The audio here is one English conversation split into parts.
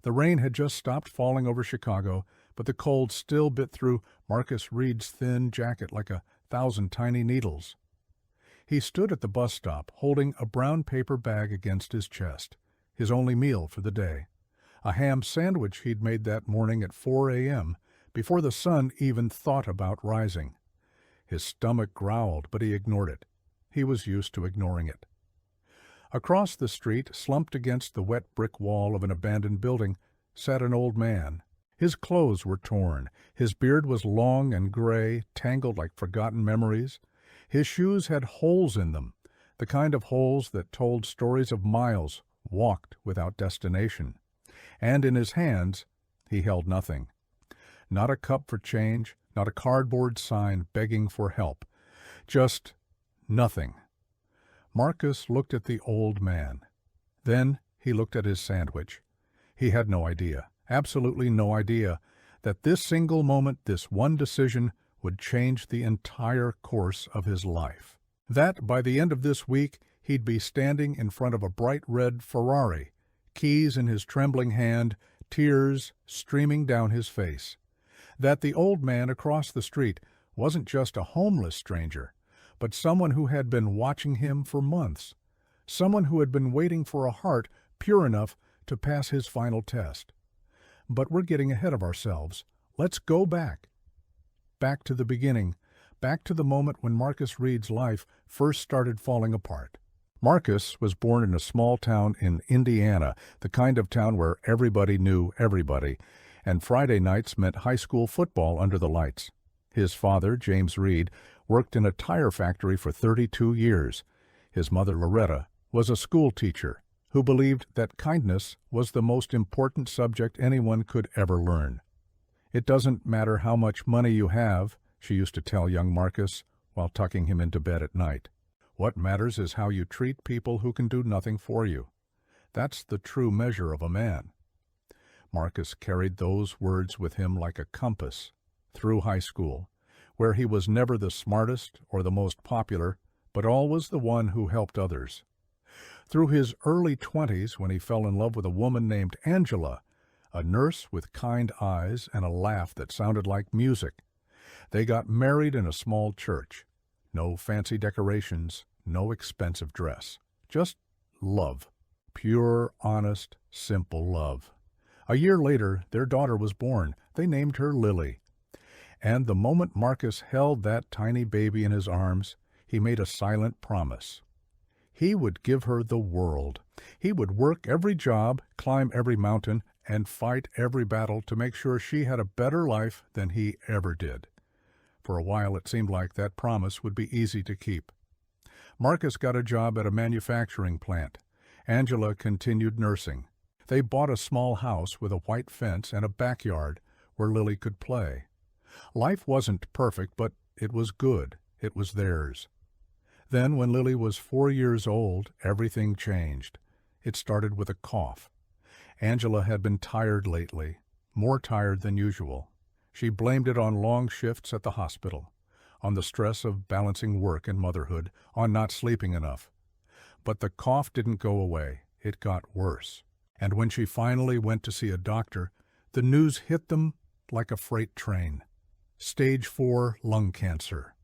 The rain had just stopped falling over Chicago, but the cold still bit through Marcus Reed's thin jacket like 1,000 tiny needles. He stood at the bus stop, holding a brown paper bag against his chest, his only meal for the day. A ham sandwich he'd made that morning at 4 a.m., before the sun even thought about rising. His stomach growled, but he ignored it. He was used to ignoring it. Across the street, slumped against the wet brick wall of an abandoned building, sat an old man. His clothes were torn. His beard was long and gray, tangled like forgotten memories. His shoes had holes in them, the kind of holes that told stories of miles walked without destination. And in his hands he held nothing. Not a cup for change, not a cardboard sign begging for help. Just nothing. Marcus looked at the old man. Then he looked at his sandwich. He had no idea, absolutely no idea, that this single moment, this one decision, would change the entire course of his life. That by the end of this week, he'd be standing in front of a bright red Ferrari, keys in his trembling hand, tears streaming down his face. That the old man across the street wasn't just a homeless stranger, but someone who had been watching him for months, someone who had been waiting for a heart pure enough to pass his final test. But we're getting ahead of ourselves. Let's go back. Back to the beginning, back to the moment when Marcus Reed's life first started falling apart. Marcus was born in a small town in Indiana, the kind of town where everybody knew everybody, and Friday nights meant high school football under the lights. His father, James Reed, worked in a tire factory for 32 years. His mother, Loretta, was a school teacher who believed that kindness was the most important subject anyone could ever learn. It doesn't matter how much money you have, she used to tell young Marcus while tucking him into bed at night. What matters is how you treat people who can do nothing for you. That's the true measure of a man. Marcus carried those words with him like a compass through high school, where he was never the smartest or the most popular, but always the one who helped others. Through his early 20s, when he fell in love with a woman named Angela, a nurse with kind eyes and a laugh that sounded like music. They got married in a small church. No fancy decorations, no expensive dress. Just love. Pure, honest, simple love. A year later, their daughter was born. They named her Lily. And the moment Marcus held that tiny baby in his arms, he made a silent promise. He would give her the world. He would work every job, climb every mountain, and fight every battle to make sure she had a better life than he ever did. For a while it seemed like that promise would be easy to keep. Marcus got a job at a manufacturing plant. Angela continued nursing. They bought a small house with a white fence and a backyard where Lily could play. Life wasn't perfect, but it was good. It was theirs. Then, when Lily was 4 years old, everything changed. It started with a cough. Angela had been tired lately, more tired than usual. She blamed it on long shifts at the hospital, on the stress of balancing work and motherhood, on not sleeping enough. But the cough didn't go away. It got worse. And when she finally went to see a doctor, the news hit them like a freight train. Stage 4 lung cancer.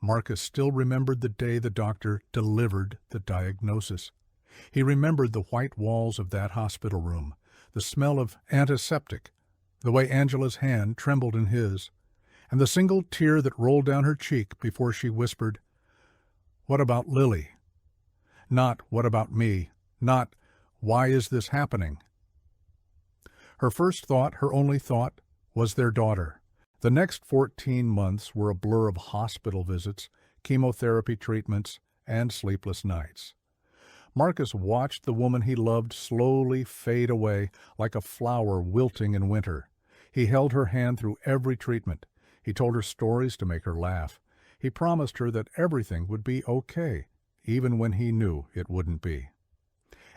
Marcus still remembered the day the doctor delivered the diagnosis. He remembered the white walls of that hospital room, the smell of antiseptic, the way Angela's hand trembled in his, and the single tear that rolled down her cheek before she whispered, "What about Lily?" Not, "What about me?" Not, "Why is this happening?" Her first thought, her only thought, was their daughter. The next 14 months were a blur of hospital visits, chemotherapy treatments, and sleepless nights. Marcus watched the woman he loved slowly fade away like a flower wilting in winter. He held her hand through every treatment. He told her stories to make her laugh. He promised her that everything would be okay, even when he knew it wouldn't be.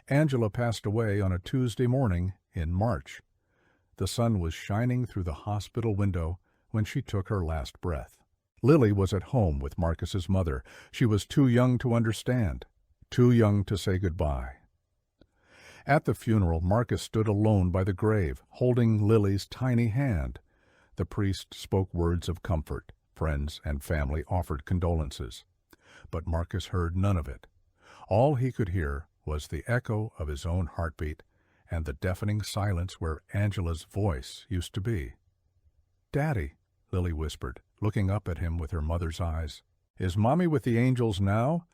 Angela passed away on a Tuesday morning in March. The sun was shining through the hospital window when she took her last breath. Lily was at home with Marcus's mother. She was too young to understand, too young to say goodbye. At the funeral, Marcus stood alone by the grave, holding Lily's tiny hand. The priest spoke words of comfort. Friends and family offered condolences. But Marcus heard none of it. All he could hear was the echo of his own heartbeat and the deafening silence where Angela's voice used to be. "Daddy," Lily whispered, looking up at him with her mother's eyes. "Is Mommy with the angels now?"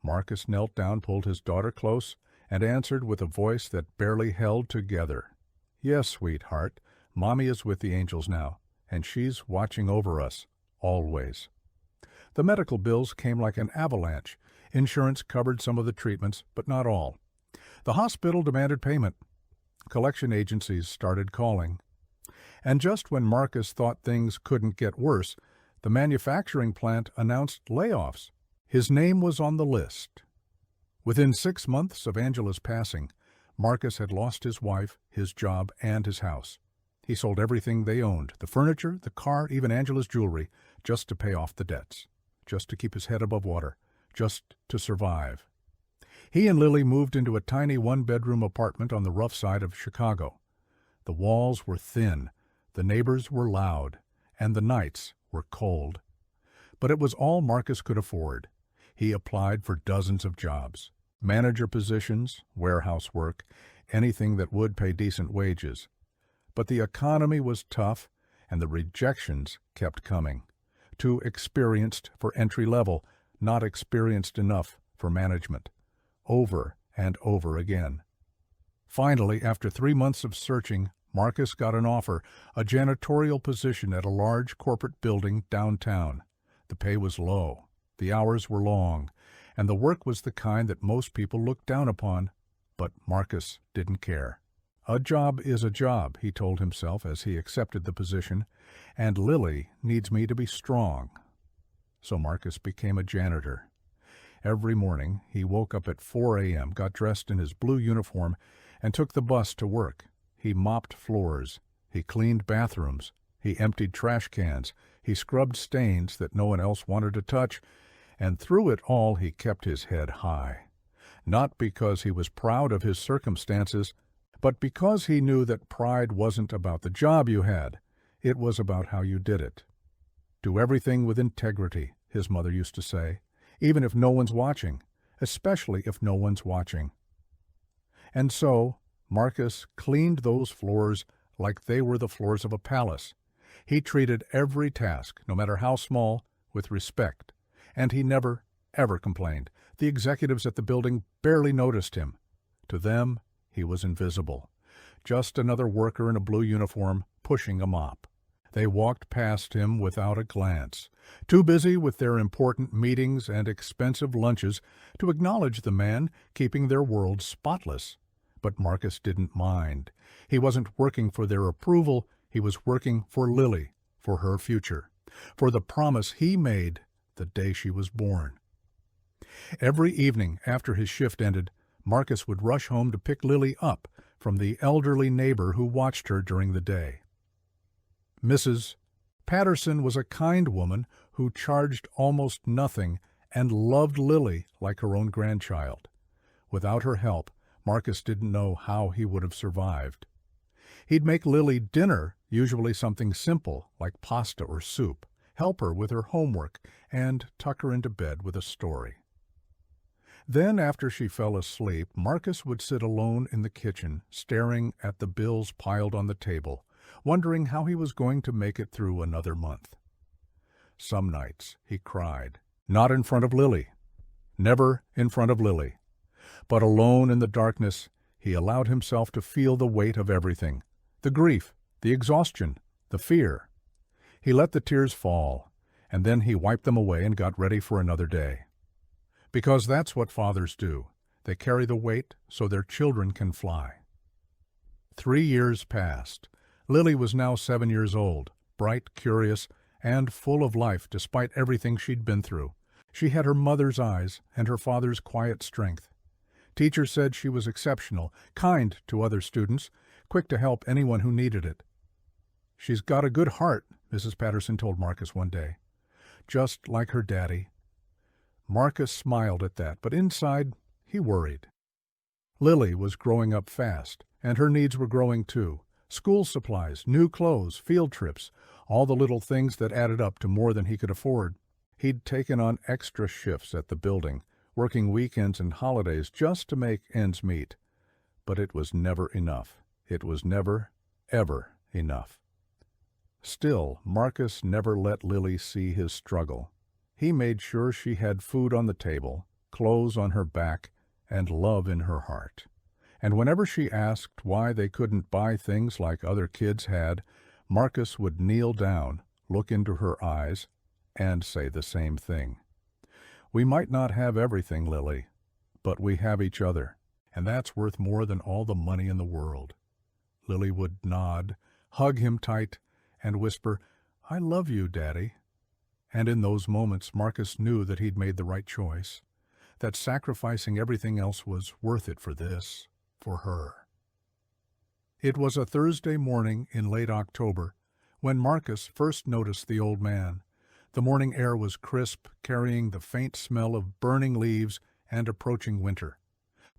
Marcus knelt down, pulled his daughter close, and answered with a voice that barely held together. "Yes, sweetheart, Mommy is with the angels now, and she's watching over us, always." The medical bills came like an avalanche. Insurance covered some of the treatments, but not all. The hospital demanded payment. Collection agencies started calling. And just when Marcus thought things couldn't get worse, the manufacturing plant announced layoffs. His name was on the list. Within 6 months of Angela's passing, Marcus had lost his wife, his job, and his house. He sold everything they owned, the furniture, the car, even Angela's jewelry, just to pay off the debts, just to keep his head above water, just to survive. He and Lily moved into a tiny one-bedroom apartment on the rough side of Chicago. The walls were thin, the neighbors were loud, and the nights were cold. But it was all Marcus could afford. He applied for dozens of jobs, manager positions, warehouse work, anything that would pay decent wages. But the economy was tough, and the rejections kept coming. Too experienced for entry level, not experienced enough for management. Over and over again. Finally, after 3 months of searching, Marcus got an offer, a janitorial position at a large corporate building downtown. The pay was low, the hours were long, and the work was the kind that most people looked down upon. But Marcus didn't care. "A job is a job," he told himself as he accepted the position, "and Lily needs me to be strong." So Marcus became a janitor. Every morning he woke up at 4 a.m., got dressed in his blue uniform, and took the bus to work. He mopped floors, he cleaned bathrooms, he emptied trash cans, he scrubbed stains that no one else wanted to touch, and through it all he kept his head high. Not because he was proud of his circumstances, but because he knew that pride wasn't about the job you had, it was about how you did it. "Do everything with integrity," his mother used to say, "even if no one's watching, especially if no one's watching." And so Marcus cleaned those floors like they were the floors of a palace. He treated every task, no matter how small, with respect, and he never, ever complained. The executives at the building barely noticed him. To them, he was invisible, just another worker in a blue uniform pushing a mop. They walked past him without a glance, too busy with their important meetings and expensive lunches to acknowledge the man keeping their world spotless. But Marcus didn't mind. He wasn't working for their approval, he was working for Lily, for her future, for the promise he made the day she was born. Every evening after his shift ended, Marcus would rush home to pick Lily up from the elderly neighbor who watched her during the day. Mrs. Patterson was a kind woman who charged almost nothing and loved Lily like her own grandchild. Without her help, Marcus didn't know how he would have survived. He'd make Lily dinner, usually something simple like pasta or soup, help her with her homework, and tuck her into bed with a story. Then, after she fell asleep, Marcus would sit alone in the kitchen, staring at the bills piled on the table, wondering how he was going to make it through another month. Some nights he cried, not in front of Lily, never in front of Lily, but alone in the darkness, he allowed himself to feel the weight of everything, the grief, the exhaustion, the fear. He let the tears fall, and then he wiped them away and got ready for another day. Because that's what fathers do. They carry the weight so their children can fly. 3 years passed. Lily was now 7 years old, bright, curious, and full of life despite everything she'd been through. She had her mother's eyes and her father's quiet strength. Teachers said she was exceptional, kind to other students, quick to help anyone who needed it. "She's got a good heart," Mrs. Patterson told Marcus one day. "Just like her daddy." Marcus smiled at that, but inside he worried. Lily was growing up fast, and her needs were growing too. School supplies, new clothes, field trips, all the little things that added up to more than he could afford. He'd taken on extra shifts at the building, working weekends and holidays just to make ends meet. But it was never enough. It was never, ever enough. Still, Marcus never let Lily see his struggle. He made sure she had food on the table, clothes on her back, and love in her heart. And whenever she asked why they couldn't buy things like other kids had, Marcus would kneel down, look into her eyes, and say the same thing. "We might not have everything, Lily, but we have each other, and that's worth more than all the money in the world." Lily would nod, hug him tight, and whisper, "I love you, Daddy." And in those moments, Marcus knew that he'd made the right choice, that sacrificing everything else was worth it for this, for her. It was a Thursday morning in late October when Marcus first noticed the old man. The morning air was crisp, carrying the faint smell of burning leaves and approaching winter.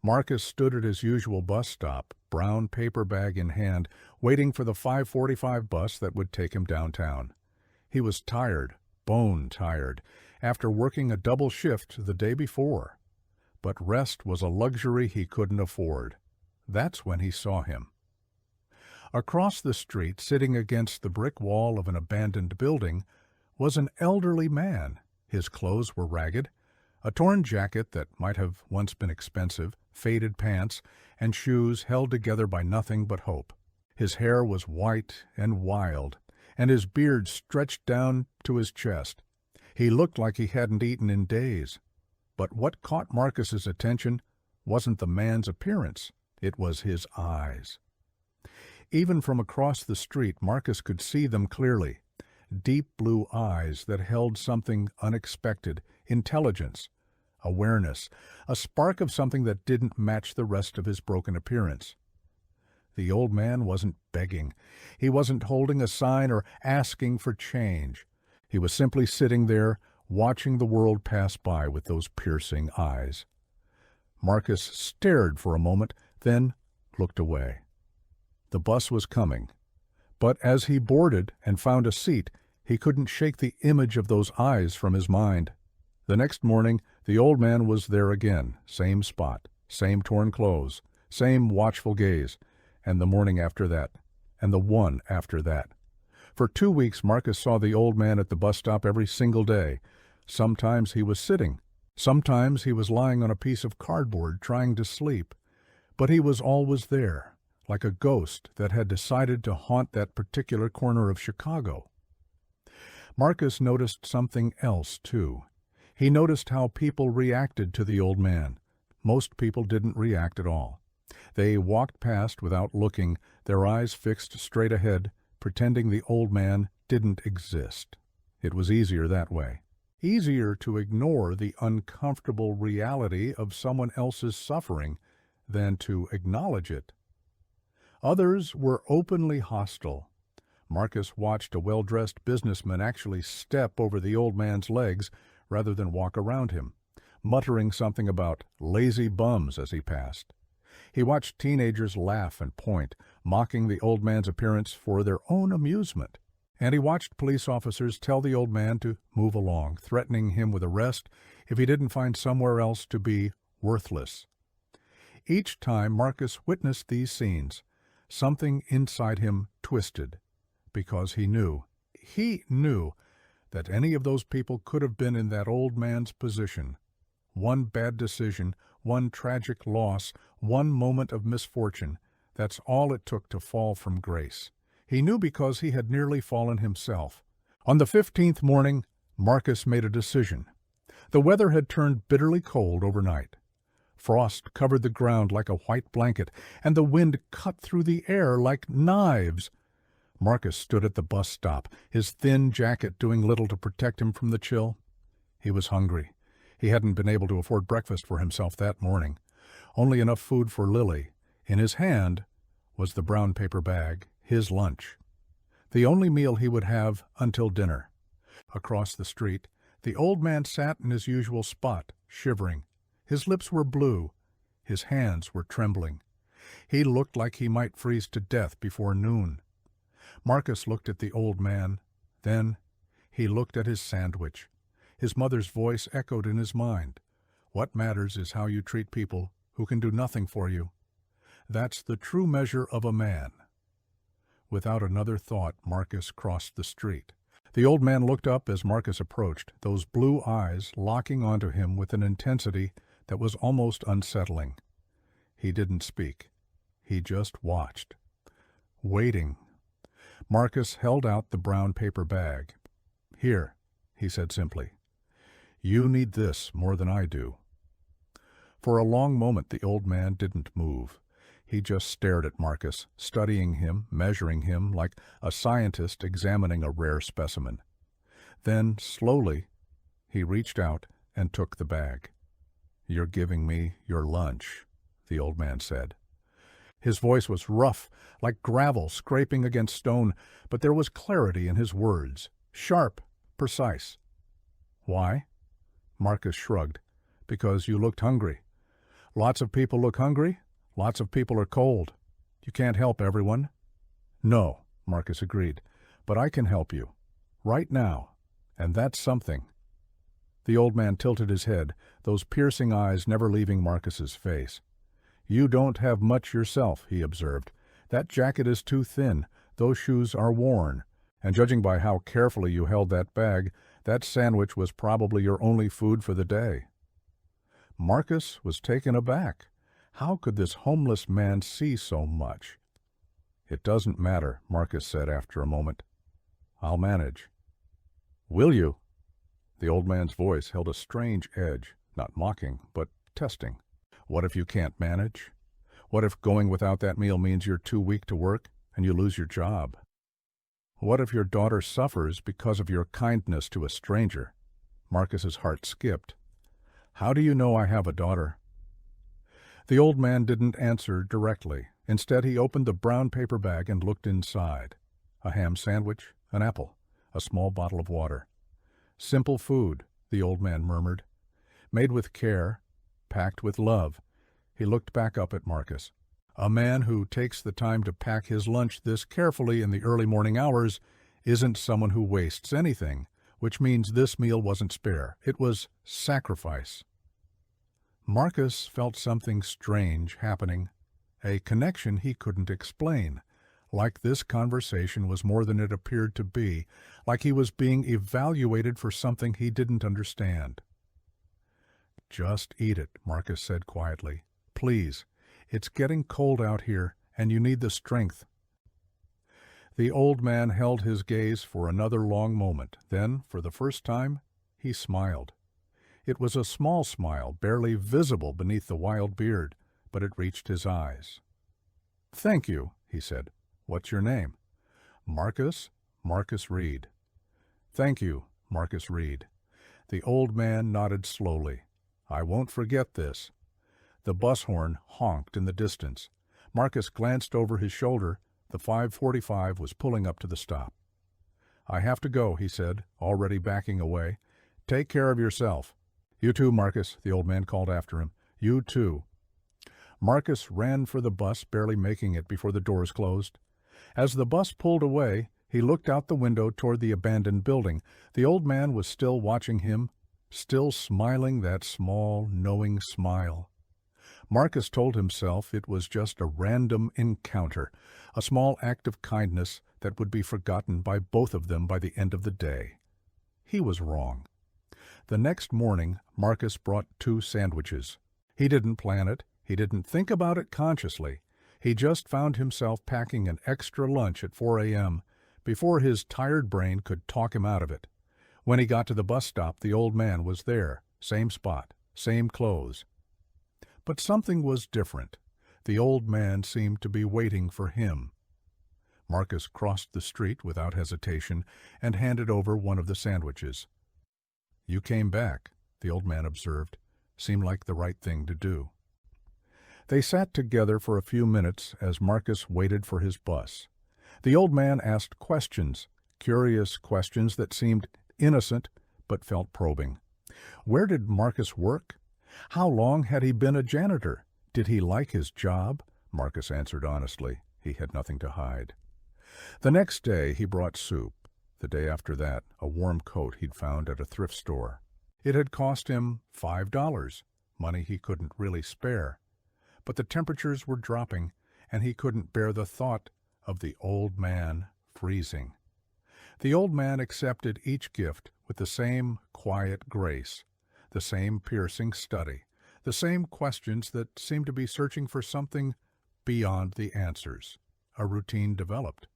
Marcus stood at his usual bus stop, brown paper bag in hand, waiting for the 5:45 bus that would take him downtown. He was tired, bone tired, after working a double shift the day before. But rest was a luxury he couldn't afford. That's when he saw him. Across the street, sitting against the brick wall of an abandoned building, was an elderly man. His clothes were ragged, a torn jacket that might have once been expensive, faded pants, and shoes held together by nothing but hope. His hair was white and wild, and his beard stretched down to his chest. He looked like he hadn't eaten in days. But what caught Marcus's attention wasn't the man's appearance, it was his eyes. Even from across the street, Marcus could see them clearly. Deep blue eyes that held something unexpected, intelligence, awareness, a spark of something that didn't match the rest of his broken appearance. The old man wasn't begging. He wasn't holding a sign or asking for change. He was simply sitting there, watching the world pass by with those piercing eyes. Marcus stared for a moment, then looked away. The bus was coming. But as he boarded and found a seat, he couldn't shake the image of those eyes from his mind. The next morning, the old man was there again, same spot, same torn clothes, same watchful gaze, and the morning after that, and the one after that. For 2 weeks, Marcus saw the old man at the bus stop every single day. Sometimes he was sitting. Sometimes he was lying on a piece of cardboard trying to sleep. But he was always there, like a ghost that had decided to haunt that particular corner of Chicago. Marcus noticed something else, too. He noticed how people reacted to the old man. Most people didn't react at all. They walked past without looking, their eyes fixed straight ahead, pretending the old man didn't exist. It was easier that way. Easier to ignore the uncomfortable reality of someone else's suffering than to acknowledge it. Others were openly hostile. Marcus watched a well-dressed businessman actually step over the old man's legs rather than walk around him, muttering something about lazy bums as he passed. He watched teenagers laugh and point, mocking the old man's appearance for their own amusement. And he watched police officers tell the old man to move along, threatening him with arrest if he didn't find somewhere else to be worthless. Each time Marcus witnessed these scenes, something inside him twisted, because he knew that any of those people could have been in that old man's position. One bad decision, one tragic loss, one moment of misfortune, that's all it took to fall from grace. He knew because he had nearly fallen himself. On the 15th morning, Marcus made a decision. The weather had turned bitterly cold overnight. Frost covered the ground like a white blanket, and the wind cut through the air like knives. Marcus stood at the bus stop, his thin jacket doing little to protect him from the chill. He was hungry. He hadn't been able to afford breakfast for himself that morning. Only enough food for Lily. In his hand was the brown paper bag, his lunch. The only meal he would have until dinner. Across the street, the old man sat in his usual spot, shivering. His lips were blue. His hands were trembling. He looked like he might freeze to death before noon. Marcus looked at the old man. Then he looked at his sandwich. His mother's voice echoed in his mind. What matters is how you treat people who can do nothing for you. That's the true measure of a man. Without another thought, Marcus crossed the street. The old man looked up as Marcus approached, those blue eyes locking onto him with an intensity that was almost unsettling. He didn't speak. He just watched. Waiting. Marcus held out the brown paper bag. Here, he said simply. You need this more than I do. For a long moment the old man didn't move. He just stared at Marcus, studying him, measuring him like a scientist examining a rare specimen. Then, slowly, he reached out and took the bag. You're giving me your lunch, the old man said. His voice was rough, like gravel scraping against stone, but there was clarity in his words, sharp, precise. Why? Marcus shrugged. Because you looked hungry. Lots of people look hungry. Lots of people are cold. You can't help everyone. No, Marcus agreed, but I can help you. Right now. And that's something. The old man tilted his head, those piercing eyes never leaving Marcus's face. You don't have much yourself, he observed. That jacket is too thin. Those shoes are worn. And judging by how carefully you held that bag, that sandwich was probably your only food for the day. Marcus was taken aback. How could this homeless man see so much? It doesn't matter, Marcus said after a moment. I'll manage. Will you? The old man's voice held a strange edge, not mocking, but testing. What if you can't manage? What if going without that meal means you're too weak to work and you lose your job? What if your daughter suffers because of your kindness to a stranger? Marcus's heart skipped. How do you know I have a daughter? The old man didn't answer directly. Instead, he opened the brown paper bag and looked inside. A ham sandwich, an apple, a small bottle of water. Simple food, the old man murmured. Made with care, packed with love. He looked back up at Marcus. A man who takes the time to pack his lunch this carefully in the early morning hours isn't someone who wastes anything, which means this meal wasn't spare. It was sacrifice. Marcus felt something strange happening, a connection he couldn't explain, like this conversation was more than it appeared to be, like he was being evaluated for something he didn't understand. Just eat it, Marcus said quietly. Please, it's getting cold out here, and you need the strength. The old man held his gaze for another long moment. Then, for the first time, he smiled. It was a small smile, barely visible beneath the wild beard, but it reached his eyes. Thank you, he said. What's your name? Marcus Reed. Thank you, Marcus Reed. The old man nodded slowly. I won't forget this. The bus horn honked in the distance. Marcus glanced over his shoulder. The 5:45 was pulling up to the stop. I have to go, he said, already backing away. Take care of yourself. You too, Marcus, the old man called after him. You too. Marcus ran for the bus, barely making it before the doors closed. As the bus pulled away, he looked out the window toward the abandoned building. The old man was still watching him, still smiling that small, knowing smile. Marcus told himself it was just a random encounter, a small act of kindness that would be forgotten by both of them by the end of the day. He was wrong. The next morning, Marcus brought 2 sandwiches. He didn't plan it. He didn't think about it consciously. He just found himself packing an extra lunch at 4 a.m. before his tired brain could talk him out of it. When he got to the bus stop, the old man was there, same spot, same clothes. But something was different. The old man seemed to be waiting for him. Marcus crossed the street without hesitation and handed over one of the sandwiches. You came back, the old man observed. Seemed like the right thing to do. They sat together for a few minutes as Marcus waited for his bus. The old man asked questions, curious questions that seemed innocent but felt probing. Where did Marcus work? How long had he been a janitor? Did he like his job? Marcus answered honestly. He had nothing to hide. The next day he brought soup. The day after that, a warm coat he'd found at a thrift store. It had cost him $5, money he couldn't really spare. But the temperatures were dropping, and he couldn't bear the thought of the old man freezing. The old man accepted each gift with the same quiet grace, the same piercing study, the same questions that seemed to be searching for something beyond the answers. A routine developed.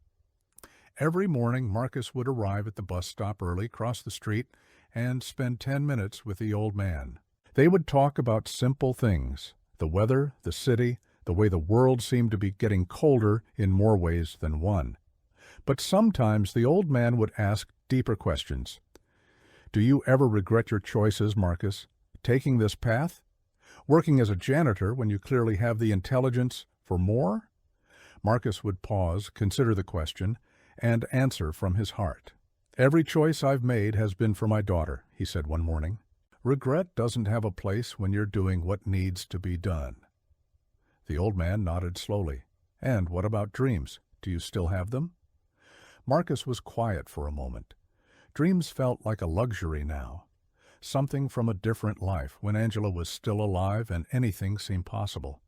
Every morning Marcus would arrive at the bus stop early, cross the street, and spend 10 minutes with the old man. They would talk about simple things, the weather, the city, the way the world seemed to be getting colder in more ways than one. But sometimes the old man would ask deeper questions. Do you ever regret your choices, Marcus? Taking this path? Working as a janitor when you clearly have the intelligence for more? Marcus would pause, consider the question, and answer from his heart. Every choice I've made has been for my daughter, he said one morning. Regret doesn't have a place when you're doing what needs to be done. The old man nodded slowly. And what about dreams? Do you still have them? Marcus was quiet for a moment. Dreams felt like a luxury now, something from a different life when Angela was still alive and anything seemed possible.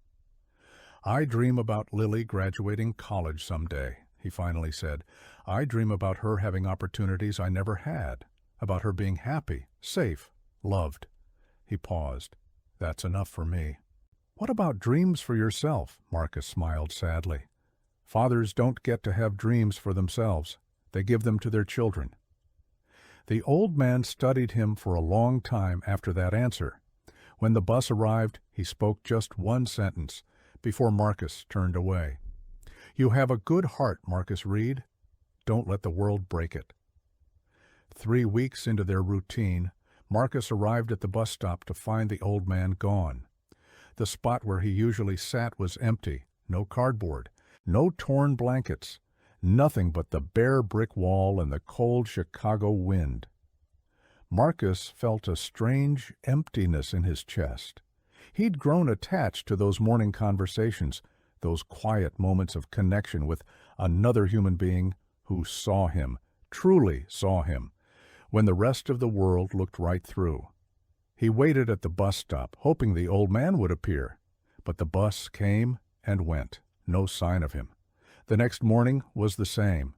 I dream about Lily graduating college someday, he finally said. I dream about her having opportunities I never had, about her being happy, safe, loved. He paused. That's enough for me. What about dreams for yourself? Marcus smiled sadly. Fathers don't get to have dreams for themselves. They give them to their children. The old man studied him for a long time after that answer. When the bus arrived, he spoke just one sentence before Marcus turned away. You have a good heart, Marcus Reed. Don't let the world break it. 3 weeks into their routine, Marcus arrived at the bus stop to find the old man gone. The spot where he usually sat was empty, no cardboard, no torn blankets, nothing but the bare brick wall and the cold Chicago wind. Marcus felt a strange emptiness in his chest. He'd grown attached to those morning conversations, those quiet moments of connection with another human being who saw him, truly saw him, when the rest of the world looked right through. He waited at the bus stop, hoping the old man would appear, but the bus came and went, no sign of him. The next morning was the same,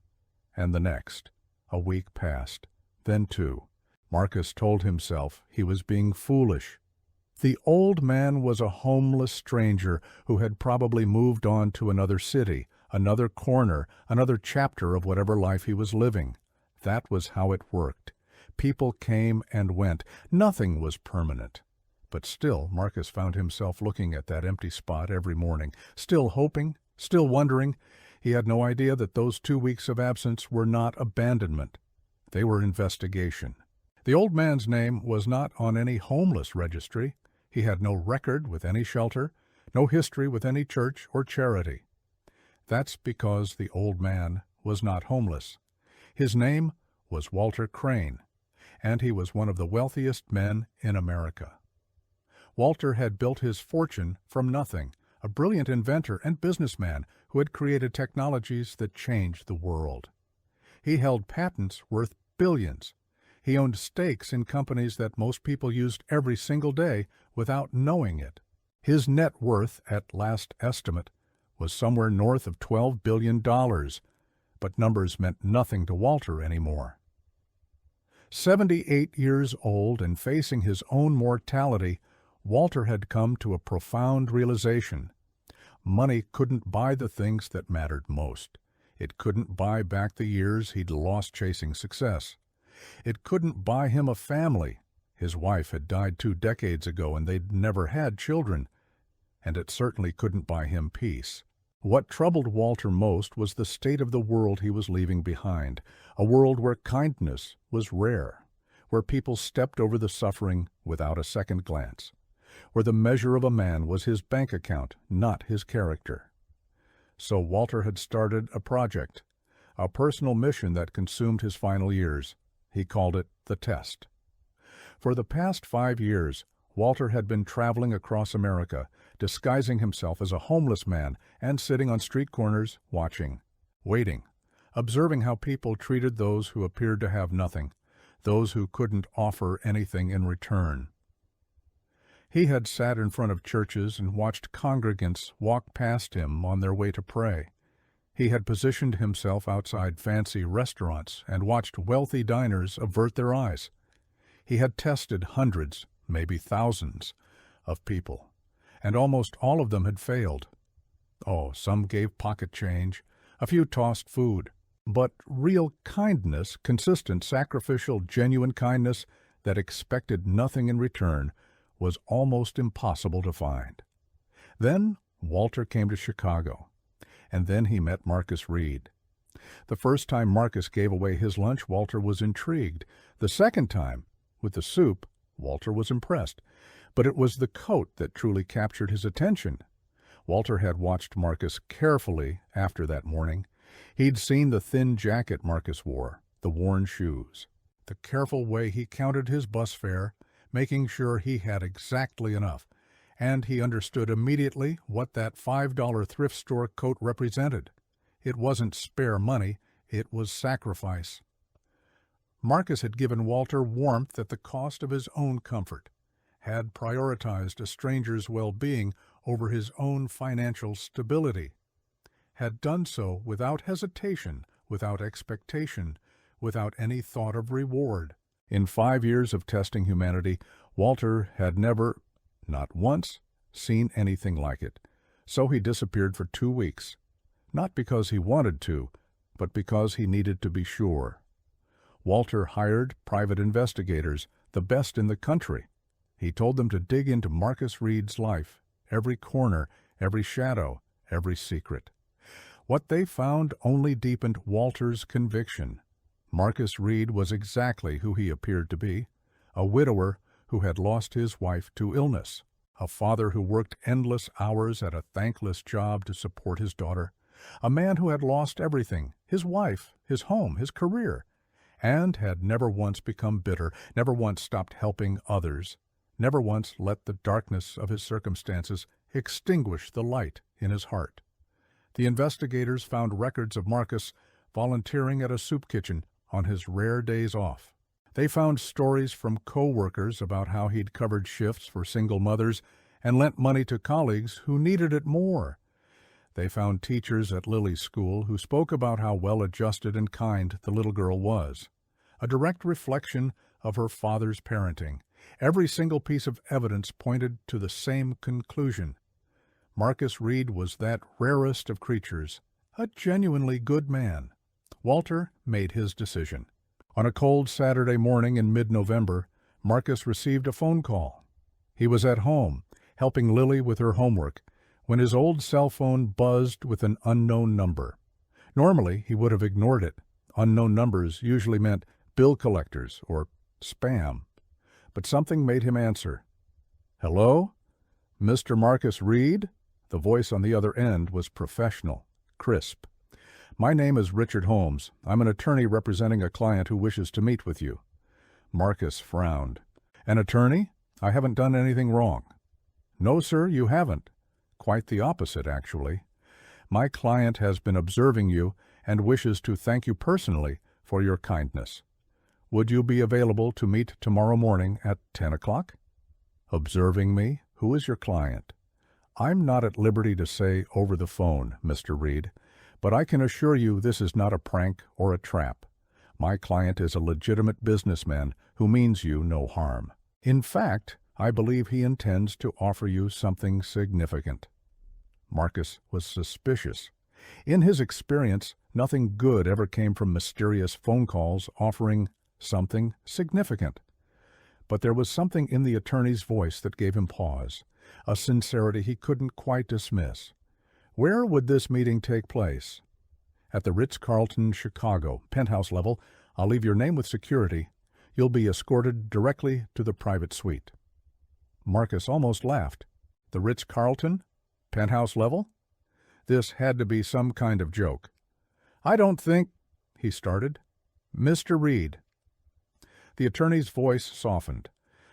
and the next. A week passed, then 2. Marcus told himself he was being foolish. The old man was a homeless stranger who had probably moved on to another city, another corner, another chapter of whatever life he was living. That was how it worked. People came and went. Nothing was permanent. But still, Marcus found himself looking at that empty spot every morning, still hoping, still wondering. He had no idea that those 2 weeks of absence were not abandonment. They were investigation. The old man's name was not on any homeless registry. He had no record with any shelter, no history with any church or charity. That's because the old man was not homeless. His name was Walter Crane, and he was one of the wealthiest men in America. Walter had built his fortune from nothing, a brilliant inventor and businessman who had created technologies that changed the world. He held patents worth billions. He owned stakes in companies that most people used every single day without knowing it. His net worth, at last estimate, was somewhere north of $12 billion, but numbers meant nothing to Walter anymore. 78 years old and facing his own mortality, Walter had come to a profound realization. Money couldn't buy the things that mattered most. It couldn't buy back the years he'd lost chasing success. It couldn't buy him a family. His wife had died 2 decades ago and they'd never had children. And it certainly couldn't buy him peace. What troubled Walter most was the state of the world he was leaving behind, a world where kindness was rare, where people stepped over the suffering without a second glance, where the measure of a man was his bank account, not his character. So Walter had started a project, a personal mission that consumed his final years. He called it the Test. For the past 5 years, Walter had been traveling across America, disguising himself as a homeless man and sitting on street corners, watching, waiting, observing how people treated those who appeared to have nothing, those who couldn't offer anything in return. He had sat in front of churches and watched congregants walk past him on their way to pray. He had positioned himself outside fancy restaurants and watched wealthy diners avert their eyes. He had tested hundreds, maybe thousands, of people, and almost all of them had failed. Oh, some gave pocket change, a few tossed food, but real kindness, consistent, sacrificial, genuine kindness that expected nothing in return, was almost impossible to find. Then Walter came to Chicago, and then he met Marcus Reed. The first time Marcus gave away his lunch, Walter was intrigued. The second time, with the soup, Walter was impressed. But it was the coat that truly captured his attention. Walter had watched Marcus carefully after that morning. He'd seen the thin jacket Marcus wore, the worn shoes, the careful way he counted his bus fare, making sure he had exactly enough, and he understood immediately what that $5 thrift store coat represented. It wasn't spare money, it was sacrifice. Marcus had given Walter warmth at the cost of his own comfort, had prioritized a stranger's well-being over his own financial stability, had done so without hesitation, without expectation, without any thought of reward. In 5 years of testing humanity, Walter had never, not once, seen anything like it. So he disappeared for 2 weeks, not because he wanted to, but because he needed to be sure. Walter hired private investigators, the best in the country. He told them to dig into Marcus Reed's life, every corner, every shadow, every secret. What they found only deepened Walter's conviction. Marcus Reed was exactly who he appeared to be, a widower who had lost his wife to illness, a father who worked endless hours at a thankless job to support his daughter, a man who had lost everything, his wife, his home, his career, and had never once become bitter, never once stopped helping others, never once let the darkness of his circumstances extinguish the light in his heart. The investigators found records of Marcus volunteering at a soup kitchen on his rare days off. They found stories from co-workers about how he'd covered shifts for single mothers and lent money to colleagues who needed it more. They found teachers at Lily's school who spoke about how well-adjusted and kind the little girl was, a direct reflection of her father's parenting. Every single piece of evidence pointed to the same conclusion. Marcus Reed was that rarest of creatures, a genuinely good man. Walter made his decision. On a cold Saturday morning in mid-November, Marcus received a phone call. He was at home, helping Lily with her homework, when his old cell phone buzzed with an unknown number. Normally, he would have ignored it. Unknown numbers usually meant bill collectors or spam. But something made him answer. "Hello? Mr. Marcus Reed?" The voice on the other end was professional, crisp. "My name is Richard Holmes. I'm an attorney representing a client who wishes to meet with you." Marcus frowned. "An attorney? I haven't done anything wrong." "No, sir, you haven't. Quite the opposite, actually. My client has been observing you and wishes to thank you personally for your kindness. Would you be available to meet tomorrow morning at 10 o'clock? "Observing me? Who is your client?" "I'm not at liberty to say over the phone, Mr. Reed, but I can assure you this is not a prank or a trap. My client is a legitimate businessman who means you no harm. In fact, I believe he intends to offer you something significant." Marcus was suspicious. In his experience, nothing good ever came from mysterious phone calls offering something significant. But there was something in the attorney's voice that gave him pause, a sincerity he couldn't quite dismiss. Where would this meeting take place? "At the Ritz-Carlton, Chicago, penthouse level. I'll leave your name with security. You'll be escorted directly to the private suite." Marcus almost laughed. The Ritz-Carlton? Penthouse level? This had to be some kind of joke. "I don't think—" he started. "Mr. Reed." The attorney's voice softened.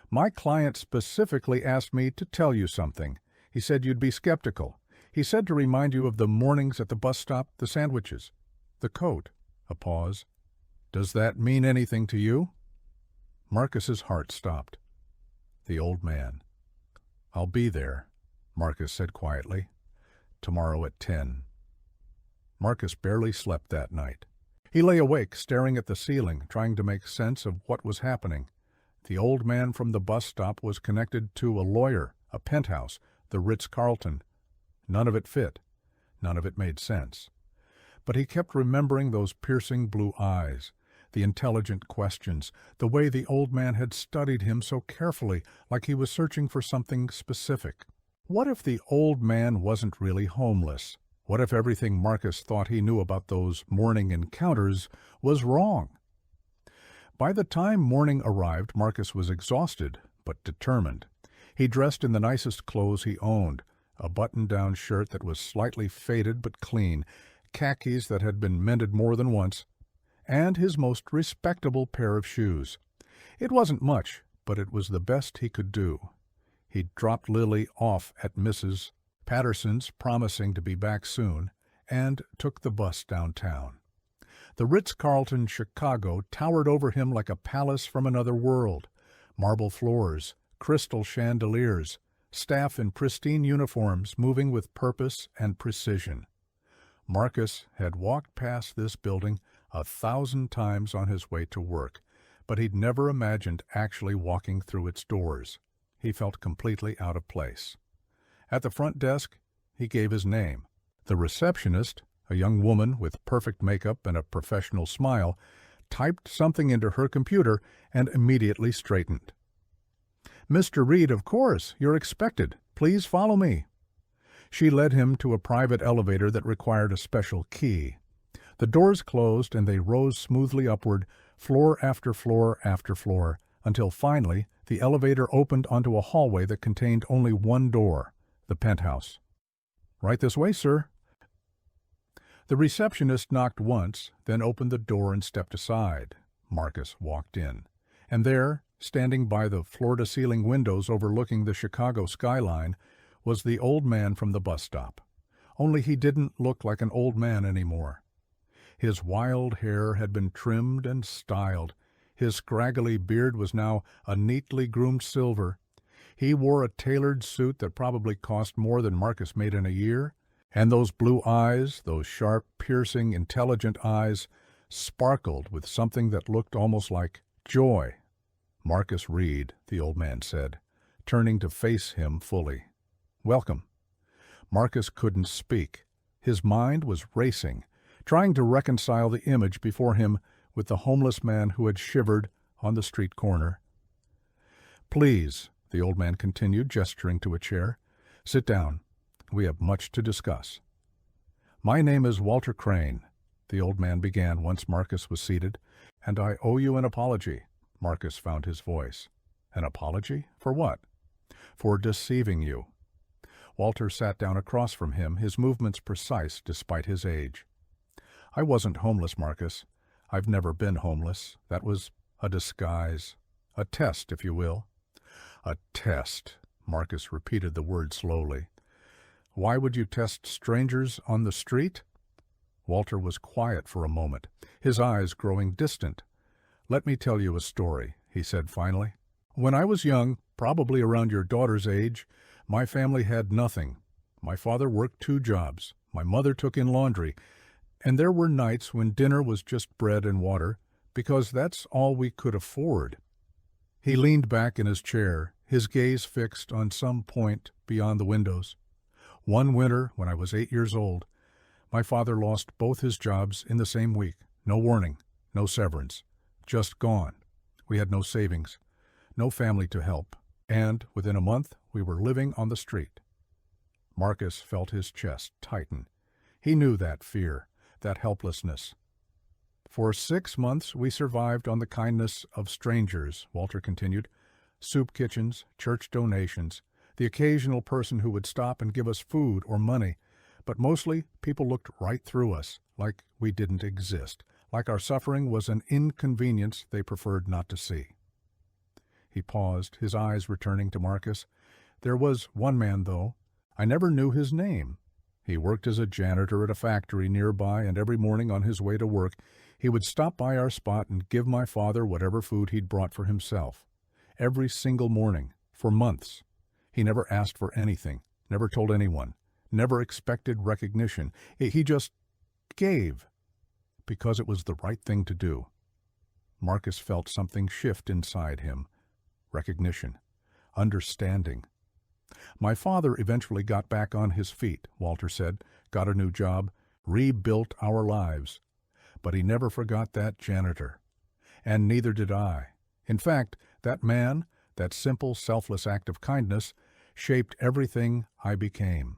"My client specifically asked me to tell you something. He said you'd be skeptical. He said to remind you of the mornings at the bus stop, the sandwiches, the coat. A pause. Does that mean anything to you? Marcus's heart stopped. The old man. I'll be there, Marcus said quietly. Tomorrow at 10. Marcus barely slept that night. He lay awake, staring at the ceiling, trying to make sense of what was happening. The old man from the bus stop was connected to a lawyer, a penthouse, the Ritz-Carlton. None of it fit. None of it made sense. But he kept remembering those piercing blue eyes, the intelligent questions, the way the old man had studied him so carefully, like he was searching for something specific. What if the old man wasn't really homeless? What if everything Marcus thought he knew about those morning encounters was wrong? By the time morning arrived, Marcus was exhausted, but determined. He dressed in the nicest clothes he owned, a button-down shirt that was slightly faded but clean, khakis that had been mended more than once, and his most respectable pair of shoes. It wasn't much, but it was the best he could do. He dropped Lily off at Mrs. Patterson's, promising to be back soon, and took the bus downtown. The Ritz-Carlton Chicago towered over him like a palace from another world. Marble floors, crystal chandeliers, staff in pristine uniforms moving with purpose and precision. Marcus had walked past this building 1,000 times on his way to work, but he'd never imagined actually walking through its doors. He felt completely out of place. At the front desk, he gave his name. The receptionist, a young woman with perfect makeup and a professional smile, typed something into her computer and immediately straightened. "Mr. Reed, of course. You're expected. Please follow me." She led him to a private elevator that required a special key. The doors closed and they rose smoothly upward, floor after floor after floor, until finally the elevator opened onto a hallway that contained only one door, the penthouse. "Right this way, sir." The receptionist knocked once, then opened the door and stepped aside. Marcus walked in. And there, standing by the floor-to-ceiling windows overlooking the Chicago skyline, was the old man from the bus stop. Only he didn't look like an old man anymore. His wild hair had been trimmed and styled. His scraggly beard was now a neatly groomed silver. He wore a tailored suit that probably cost more than Marcus made in a year, and those blue eyes, those sharp, piercing, intelligent eyes, sparkled with something that looked almost like joy. "Marcus Reed," the old man said, turning to face him fully. "Welcome." Marcus couldn't speak. His mind was racing, trying to reconcile the image before him with the homeless man who had shivered on the street corner. "Please," the old man continued, gesturing to a chair, "sit down. We have much to discuss." "My name is Walter Crane," the old man began once Marcus was seated, "and I owe you an apology." Marcus found his voice. "An apology? For what?" "For deceiving you." Walter sat down across from him, his movements precise despite his age. "I wasn't homeless, Marcus. I've never been homeless. That was a disguise. A test, if you will." "A test," Marcus repeated the word slowly. "Why would you test strangers on the street?" Walter was quiet for a moment, his eyes growing distant. "Let me tell you a story," he said finally. "When I was young, probably around your daughter's age, my family had nothing. My father worked 2 jobs. My mother took in laundry. And there were nights when dinner was just bread and water, because that's all we could afford." He leaned back in his chair, his gaze fixed on some point beyond the windows. "One winter, when I was 8 years old, my father lost both his jobs in the same week. No warning, no severance. Just gone. We had no savings, no family to help, and within a month we were living on the street." Marcus felt his chest tighten. He knew that fear, that helplessness. "For 6 months we survived on the kindness of strangers," Walter continued. "Soup kitchens, church donations, the occasional person who would stop and give us food or money, but mostly people looked right through us, like we didn't exist, like our suffering was an inconvenience they preferred not to see." He paused, his eyes returning to Marcus. "There was one man, though, I never knew his name. He worked as a janitor at a factory nearby, and every morning on his way to work, he would stop by our spot and give my father whatever food he'd brought for himself. Every single morning, for months. He never asked for anything, never told anyone, never expected recognition. He just gave, because it was the right thing to do. Marcus felt something shift inside him. Recognition. Understanding. My father eventually got back on his feet, Walter said, got a new job, rebuilt our lives. But he never forgot that janitor. And neither did I. In fact, that man, that simple, selfless act of kindness, shaped everything I became.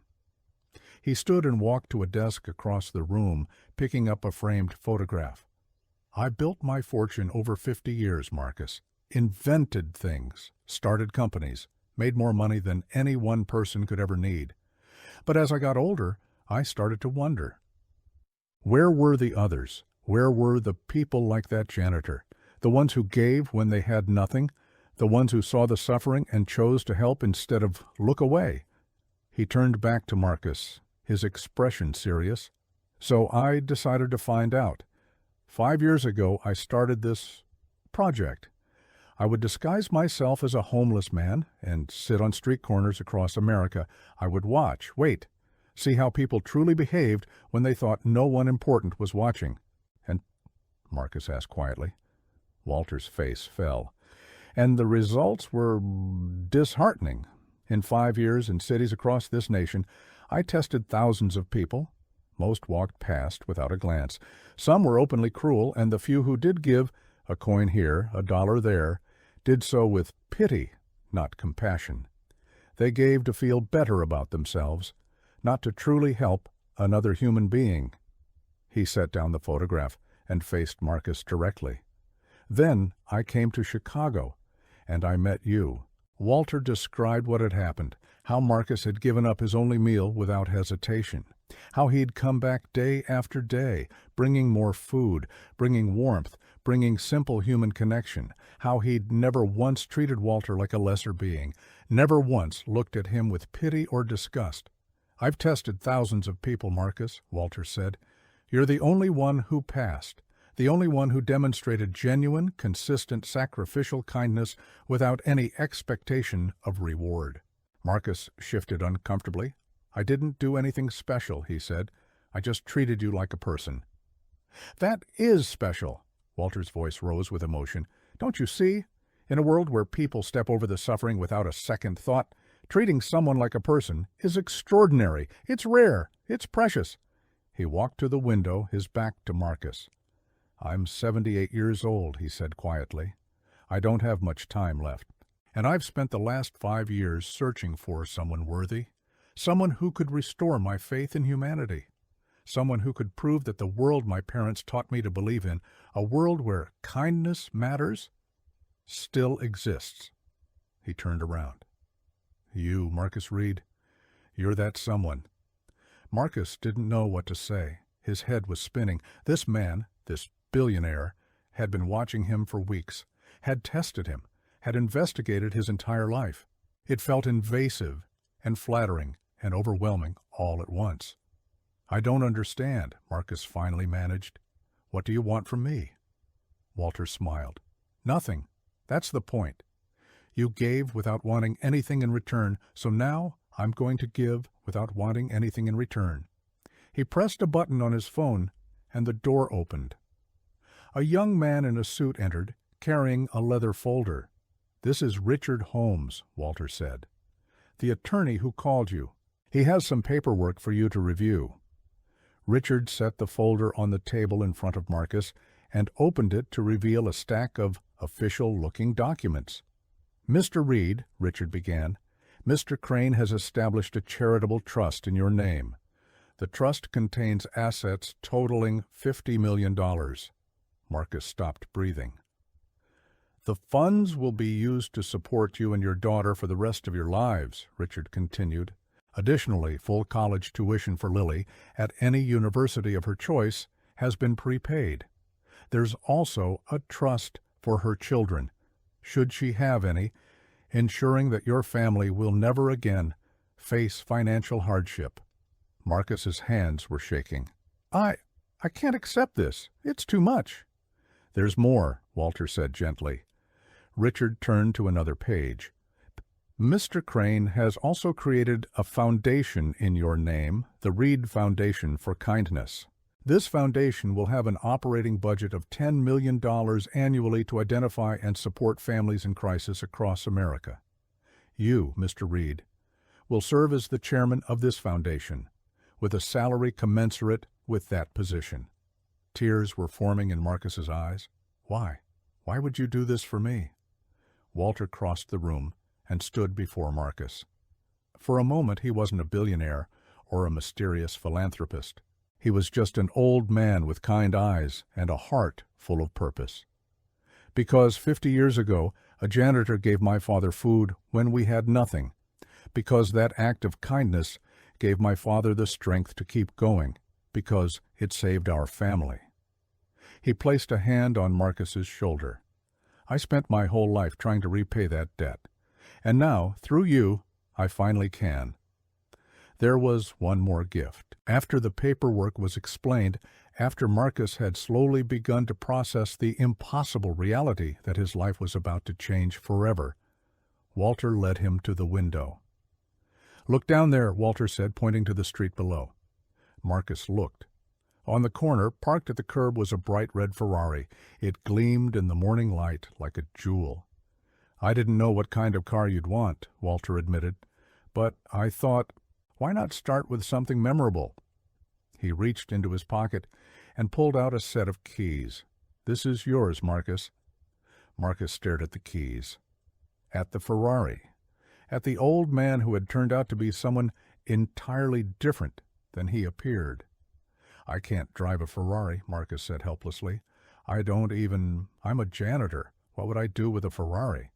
He stood and walked to a desk across the room, picking up a framed photograph. I built my fortune over 50 years, Marcus. Invented things, started companies, made more money than any one person could ever need. But as I got older, I started to wonder. Where were the others? Where were the people like that janitor? The ones who gave when they had nothing? The ones who saw the suffering and chose to help instead of look away? He turned back to Marcus, his expression serious. So I decided to find out. 5 years ago, I started this project. I would disguise myself as a homeless man and sit on street corners across America. I would watch, wait, see how people truly behaved when they thought no one important was watching. And Marcus asked quietly. Walter's face fell. And the results were disheartening. In 5 years in cities across this nation, I tested thousands of people. Most walked past without a glance. Some were openly cruel, and the few who did give, a coin here, a dollar there, did so with pity, not compassion. They gave to feel better about themselves, not to truly help another human being. He set down the photograph and faced Marcus directly. Then I came to Chicago, and I met you. Walter described what had happened, how Marcus had given up his only meal without hesitation, how he'd come back day after day, bringing more food, bringing warmth, bringing simple human connection, how he'd never once treated Walter like a lesser being, never once looked at him with pity or disgust. I've tested thousands of people, Marcus, Walter said. You're the only one who passed, the only one who demonstrated genuine, consistent, sacrificial kindness without any expectation of reward. Marcus shifted uncomfortably. I didn't do anything special, he said. I just treated you like a person. That is special. Walter's voice rose with emotion. Don't you see? In a world where people step over the suffering without a second thought, treating someone like a person is extraordinary. It's rare. It's precious. He walked to the window, his back to Marcus. I'm 78 years old, he said quietly. I don't have much time left. And I've spent the last 5 years searching for someone worthy, someone who could restore my faith in humanity, someone who could prove that the world my parents taught me to believe in, a world where kindness matters, still exists. He turned around. You, Marcus Reed, you're that someone. Marcus didn't know what to say. His head was spinning. This man, this billionaire, had been watching him for weeks, had tested him, had investigated his entire life. It felt invasive and flattering and overwhelming all at once. I don't understand, Marcus finally managed. What do you want from me? Walter smiled. Nothing. That's the point. You gave without wanting anything in return, so now I'm going to give without wanting anything in return. He pressed a button on his phone, and the door opened. A young man in a suit entered, carrying a leather folder. This is Richard Holmes, Walter said. The attorney who called you. He has some paperwork for you to review. Richard set the folder on the table in front of Marcus and opened it to reveal a stack of official-looking documents. Mr. Reed, Richard began, Mr. Crane has established a charitable trust in your name. The trust contains assets totaling $50 million. Marcus stopped breathing. The funds will be used to support you and your daughter for the rest of your lives, Richard continued. Additionally, full college tuition for Lily at any university of her choice has been prepaid. There's also a trust for her children, should she have any, ensuring that your family will never again face financial hardship. Marcus's hands were shaking. I can't accept this. It's too much." "There's more," Walter said gently. Richard turned to another page. "Mr. Crane has also created a foundation in your name, the Reed Foundation for Kindness. This foundation will have an operating budget of $10 million annually to identify and support families in crisis across America. You, Mr. Reed, will serve as the chairman of this foundation, with a salary commensurate with that position." Tears were forming in Marcus's eyes. "Why? Why would you do this for me?" Walter crossed the room and stood before Marcus. For a moment he wasn't a billionaire or a mysterious philanthropist. He was just an old man with kind eyes and a heart full of purpose. "Because 50 years ago, a janitor gave my father food when we had nothing. Because that act of kindness gave my father the strength to keep going. Because it saved our family." He placed a hand on Marcus's shoulder. "I spent my whole life trying to repay that debt. And now, through you, I finally can." There was one more gift. After the paperwork was explained, after Marcus had slowly begun to process the impossible reality that his life was about to change forever, Walter led him to the window. "Look down there," Walter said, pointing to the street below. Marcus looked. On the corner, parked at the curb, was a bright red Ferrari. It gleamed in the morning light like a jewel. "I didn't know what kind of car you'd want," Walter admitted, "but I thought, why not start with something memorable?" He reached into his pocket and pulled out a set of keys. "This is yours, Marcus." Marcus stared at the keys, at the Ferrari, at the old man who had turned out to be someone entirely different than he appeared. "I can't drive a Ferrari," Marcus said helplessly. I'm a janitor. What would I do with a Ferrari?"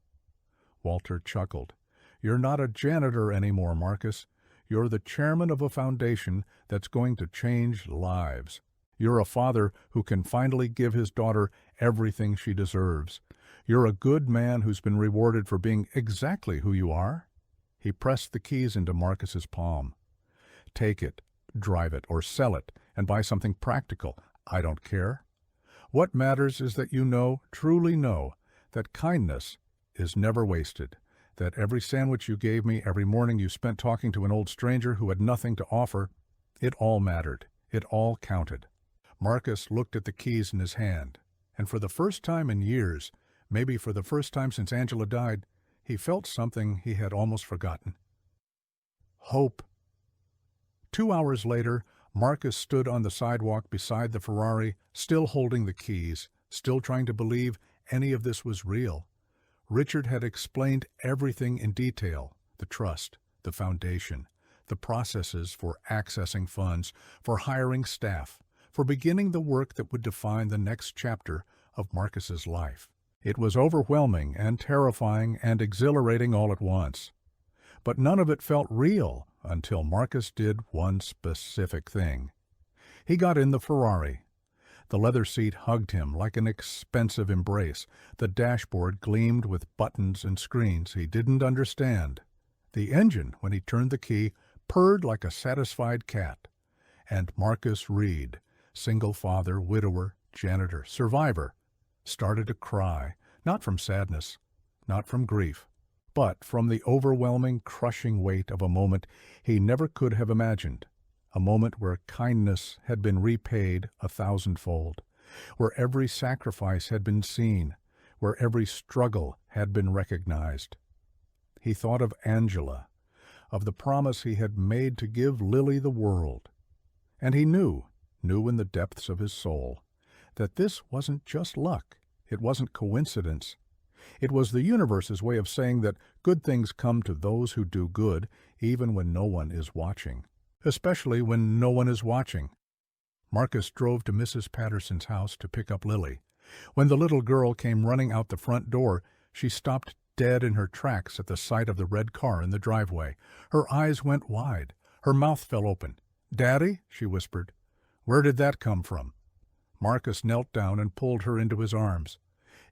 Walter chuckled. "You're not a janitor anymore, Marcus. You're the chairman of a foundation that's going to change lives. You're a father who can finally give his daughter everything she deserves. You're a good man who's been rewarded for being exactly who you are." He pressed the keys into Marcus's palm. "Take it. Drive it or sell it and buy something practical. I don't care. What matters is that you know, truly know, that kindness is never wasted, that every sandwich you gave me, every morning you spent talking to an old stranger who had nothing to offer, it all mattered. It all counted." Marcus looked at the keys in his hand, and for the first time in years, maybe for the first time since Angela died, he felt something he had almost forgotten. Hope. 2 hours later, Marcus stood on the sidewalk beside the Ferrari, still holding the keys, still trying to believe any of this was real. Richard had explained everything in detail: the trust, the foundation, the processes for accessing funds, for hiring staff, for beginning the work that would define the next chapter of Marcus's life. It was overwhelming and terrifying and exhilarating all at once. But none of it felt real until Marcus did one specific thing. He got in the Ferrari. The leather seat hugged him like an expensive embrace. The dashboard gleamed with buttons and screens he didn't understand. The engine, when he turned the key, purred like a satisfied cat. And Marcus Reed, single father, widower, janitor, survivor, started to cry, not from sadness, not from grief, but from the overwhelming, crushing weight of a moment he never could have imagined, a moment where kindness had been repaid 1,000-fold, where every sacrifice had been seen, where every struggle had been recognized. He thought of Angela, of the promise he had made to give Lily the world, and he knew in the depths of his soul, that this wasn't just luck, it wasn't coincidence. It was the universe's way of saying that good things come to those who do good, even when no one is watching. Especially when no one is watching. Marcus drove to Mrs. Patterson's house to pick up Lily. When the little girl came running out the front door, she stopped dead in her tracks at the sight of the red car in the driveway. Her eyes went wide. Her mouth fell open. "Daddy?" she whispered. "Where did that come from?" Marcus knelt down and pulled her into his arms.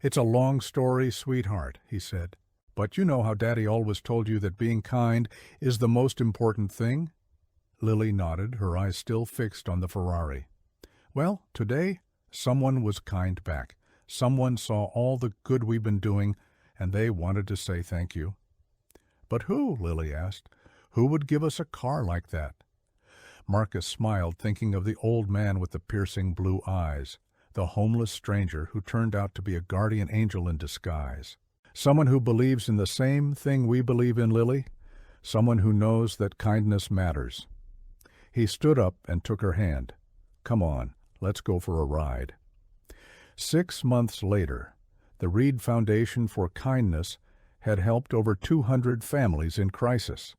"It's a long story, sweetheart," he said. But you know how Daddy always told you that being kind is the most important thing? Lily nodded, her eyes still fixed on the Ferrari. Well, today, someone was kind back. Someone saw all the good we've been doing, and they wanted to say thank you. But who? Lily asked. Who would give us a car like that? Marcus smiled, thinking of the old man with the piercing blue eyes, the homeless stranger who turned out to be a guardian angel in disguise. Someone who believes in the same thing we believe in, Lily. Someone who knows that kindness matters. He stood up and took her hand. Come on, let's go for a ride. 6 months later, the Reed Foundation for Kindness had helped over 200 families in crisis.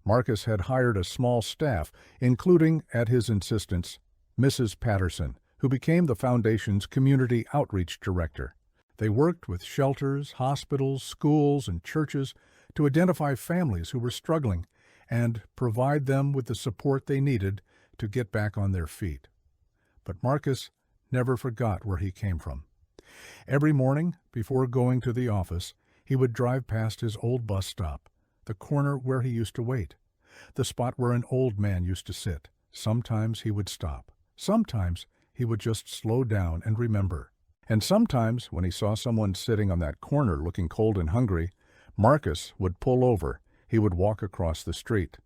Marcus had hired a small staff, including, at his insistence, Mrs. Patterson, who became the foundation's community outreach director. They worked with shelters, hospitals, schools, and churches to identify families who were struggling and provide them with the support they needed to get back on their feet. But Marcus never forgot where he came from. Every morning, before going to the office, he would drive past his old bus stop, the corner where he used to wait, the spot where an old man used to sit. Sometimes he would stop. Sometimes he would just slow down and remember. And sometimes, when he saw someone sitting on that corner looking cold and hungry, Marcus would pull over. He would walk across the street.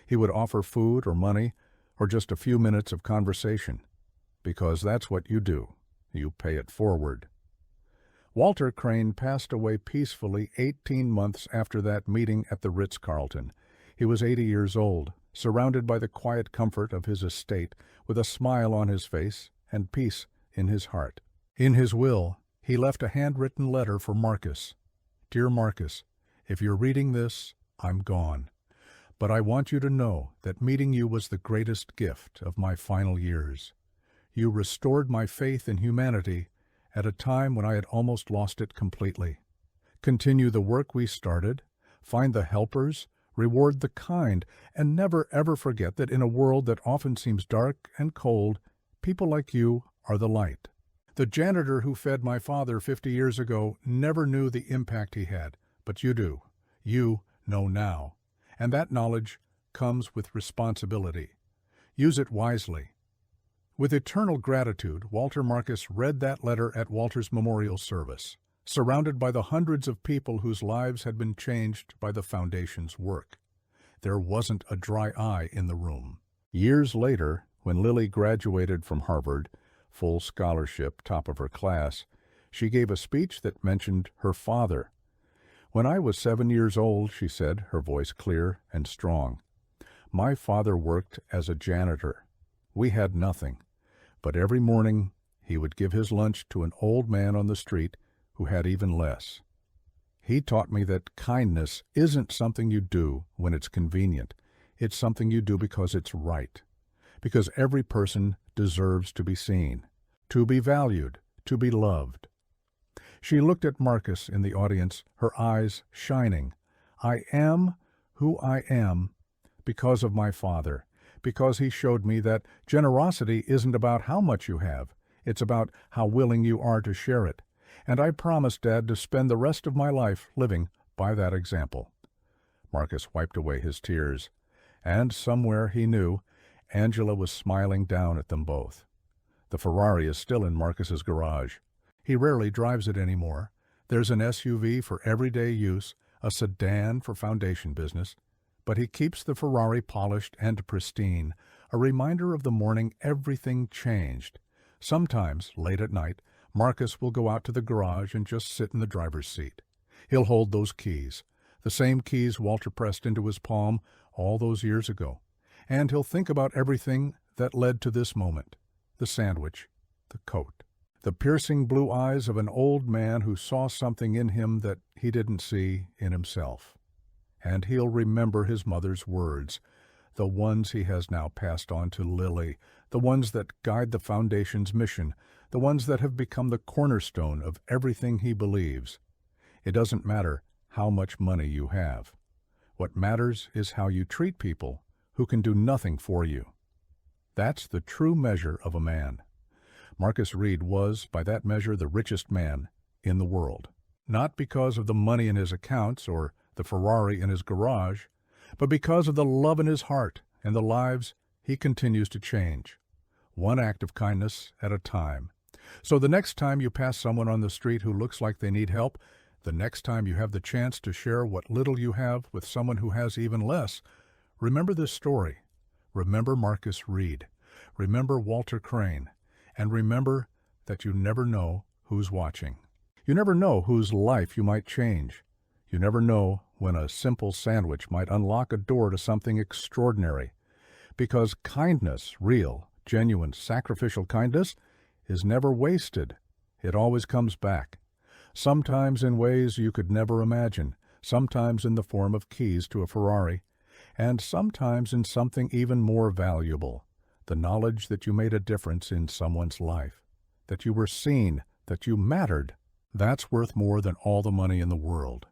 He would offer food or money or just a few minutes of conversation. Because that's what you do. You pay it forward. Walter Crane passed away peacefully 18 months after that meeting at the Ritz-Carlton. He was 80 years old, surrounded by the quiet comfort of his estate, with a smile on his face and peace in his heart. In his will, he left a handwritten letter for Marcus. Dear Marcus, if you're reading this, I'm gone. But I want you to know that meeting you was the greatest gift of my final years. You restored my faith in humanity at a time when I had almost lost it completely. Continue the work we started, find the helpers, reward the kind, and never ever forget that in a world that often seems dark and cold, people like you are the light. The janitor who fed my father 50 years ago never knew the impact he had, but you do. You know now. And that knowledge comes with responsibility. Use it wisely. With eternal gratitude, Walter Marcus read that letter at Walter's memorial service, surrounded by the hundreds of people whose lives had been changed by the Foundation's work. There wasn't a dry eye in the room. Years later, when Lily graduated from Harvard, full scholarship, top of her class, she gave a speech that mentioned her father. When I was 7 years old, she said, her voice clear and strong, my father worked as a janitor. We had nothing, but every morning he would give his lunch to an old man on the street who had even less. He taught me that kindness isn't something you do when it's convenient. It's something you do because it's right, because every person deserves to be seen, to be valued, to be loved. She looked at Marcus in the audience, her eyes shining. I am who I am because of my father, because he showed me that generosity isn't about how much you have, it's about how willing you are to share it. And I promised Dad to spend the rest of my life living by that example. Marcus wiped away his tears, and somewhere he knew Angela was smiling down at them both. The Ferrari is still in Marcus's garage. He rarely drives it anymore. There's an SUV for everyday use, a sedan for foundation business, but he keeps the Ferrari polished and pristine, a reminder of the morning everything changed. Sometimes, late at night, Marcus will go out to the garage and just sit in the driver's seat. He'll hold those keys, the same keys Walter pressed into his palm all those years ago, and he'll think about everything that led to this moment, the sandwich, the coat, the piercing blue eyes of an old man who saw something in him that he didn't see in himself. And he'll remember his mother's words, the ones he has now passed on to Lily, the ones that guide the Foundation's mission, the ones that have become the cornerstone of everything he believes. It doesn't matter how much money you have. What matters is how you treat people who can do nothing for you. That's the true measure of a man. Marcus Reed was, by that measure, the richest man in the world. not because of the money in his accounts or the Ferrari in his garage, but because of the love in his heart and the lives he continues to change, one act of kindness at a time. So the next time you pass someone on the street who looks like they need help, the next time you have the chance to share what little you have with someone who has even less, remember this story. Remember Marcus Reed. Remember Walter Crane. And remember that you never know who's watching. You never know whose life you might change. You never know when a simple sandwich might unlock a door to something extraordinary. Because kindness, real, genuine, sacrificial kindness, is never wasted. It always comes back. Sometimes in ways you could never imagine, sometimes in the form of keys to a Ferrari, and sometimes in something even more valuable, the knowledge that you made a difference in someone's life, that you were seen, that you mattered. That's worth more than all the money in the world.